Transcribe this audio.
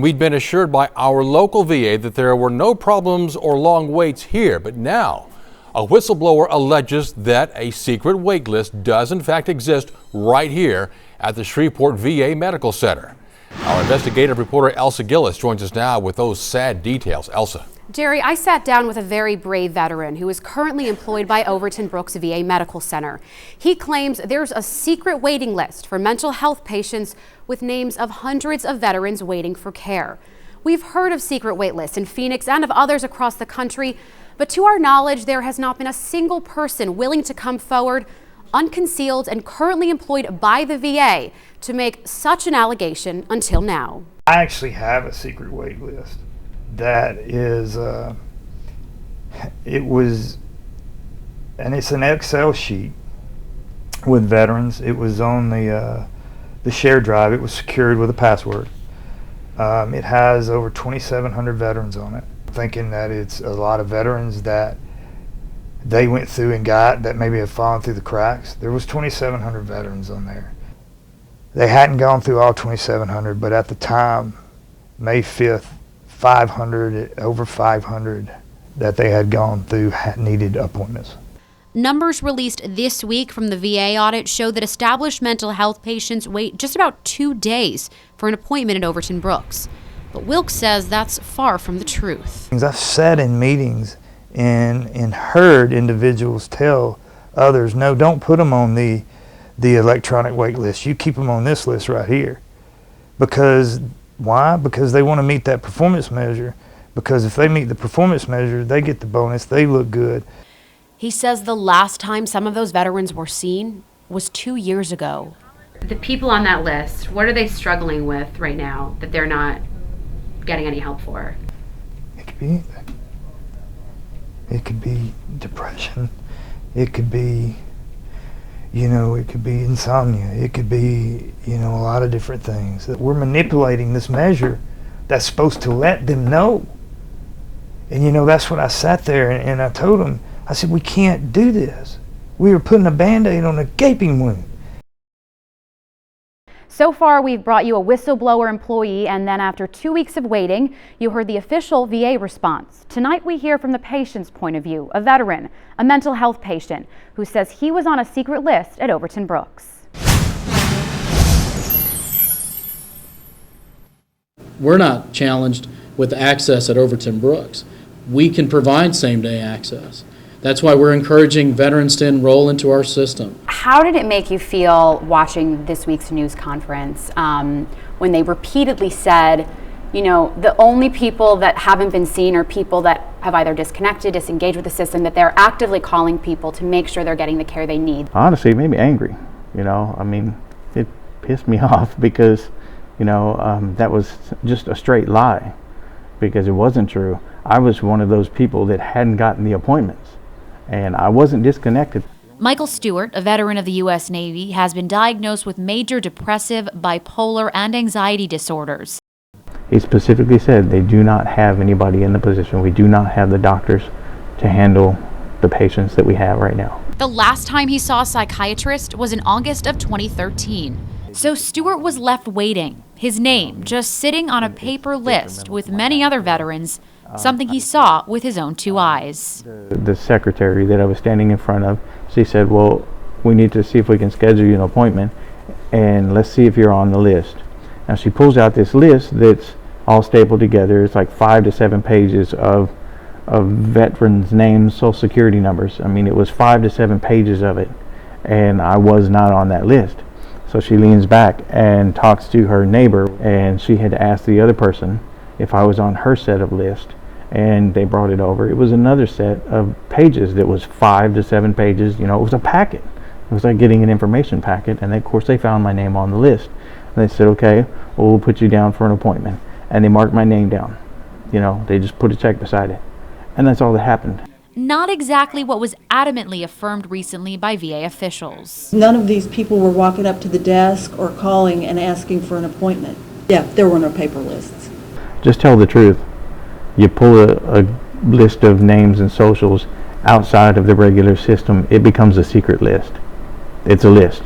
We'd been assured by our local VA that there were no problems or long waits here, but now a whistleblower alleges that a secret wait list does in fact exist right here at the Shreveport VA Medical Center. Our investigative reporter Elsa Gillis joins us now with those sad details. Elsa. Jerry, I sat down with a very brave veteran who is currently employed by Overton Brooks VA Medical Center. He claims there's a secret waiting list for mental health patients with names of hundreds of veterans waiting for care. We've heard of secret wait lists in Phoenix and of others across the country, but to our knowledge, there has not been a single person willing to come forward, unconcealed and currently employed by the VA, to make such an allegation until now. I actually have a secret wait list. That is, it's an Excel sheet with veterans. It was on the shared drive. It was secured with a password. It has over 2,700 veterans on it. Thinking that it's a lot of veterans that they went through and got that maybe have fallen through the cracks. There was 2,700 veterans on there. They hadn't gone through all 2,700, but at the time, May 5th, over 500 that they had gone through needed appointments. Numbers released this week from the VA audit show that established mental health patients wait just about 2 days for an appointment at Overton Brooks. But Wilkes says that's far from the truth. I've sat in meetings and heard individuals tell others, no, don't put them on the electronic wait list. You keep them on this list right here. Because why? Because they want to meet that performance measure. Because if they meet the performance measure, they get the bonus, they look good. He says the last time some of those veterans were seen was 2 years ago. The people on that list, what are they struggling with right now that they're not getting any help for? It could be anything. It could be depression. It could be, it could be insomnia. It could be, a lot of different things. That we're manipulating this measure that's supposed to let them know. And that's what I sat there and I told them, I said, we can't do this. We are putting a Band-Aid on a gaping wound. So far, we've brought you a whistleblower employee, and then after 2 weeks of waiting, you heard the official VA response. Tonight, we hear from the patient's point of view, a veteran, a mental health patient, who says he was on a secret list at Overton Brooks. We're not challenged with access at Overton Brooks. We can provide same-day access. That's why we're encouraging veterans to enroll into our system. How did it make you feel watching this week's news conference when they repeatedly said, the only people that haven't been seen are people that have either disconnected, disengaged with the system, that they're actively calling people to make sure they're getting the care they need? Honestly, it made me angry. It pissed me off because, that was just a straight lie because it wasn't true. I was one of those people that hadn't gotten the appointments. And I wasn't disconnected. Michael Stewart, a veteran of the U.S. Navy, has been diagnosed with major depressive, bipolar, and anxiety disorders. He specifically said they do not have anybody in the position. We do not have the doctors to handle the patients that we have right now. The last time he saw a psychiatrist was in August of 2013. So Stewart was left waiting, his name just sitting on a paper list with many other veterans, something he saw with his own 2 eyes. The secretary that I was standing in front of, she said, well, we need to see if we can schedule you an appointment and let's see if you're on the list. Now she pulls out this list that's all stapled together. It's like 5 to 7 pages of veterans' names, social security numbers. It was 5 to 7 pages of it, and I was not on that list. So she leans back and talks to her neighbor, and she had asked the other person if I was on her set of list, and they brought it over. It was another set of pages that was 5 to 7 pages. It was a packet. It was like getting an information packet, and of course they found my name on the list. And they said, okay, well, we'll put you down for an appointment. And they marked my name down. They just put a check beside it. And that's all that happened. Not exactly what was adamantly affirmed recently by VA officials. None of these people were walking up to the desk or calling and asking for an appointment. Yeah, there were no paper lists. Just tell the truth. You pull a list of names and socials outside of the regular system, it becomes a secret list. It's a list.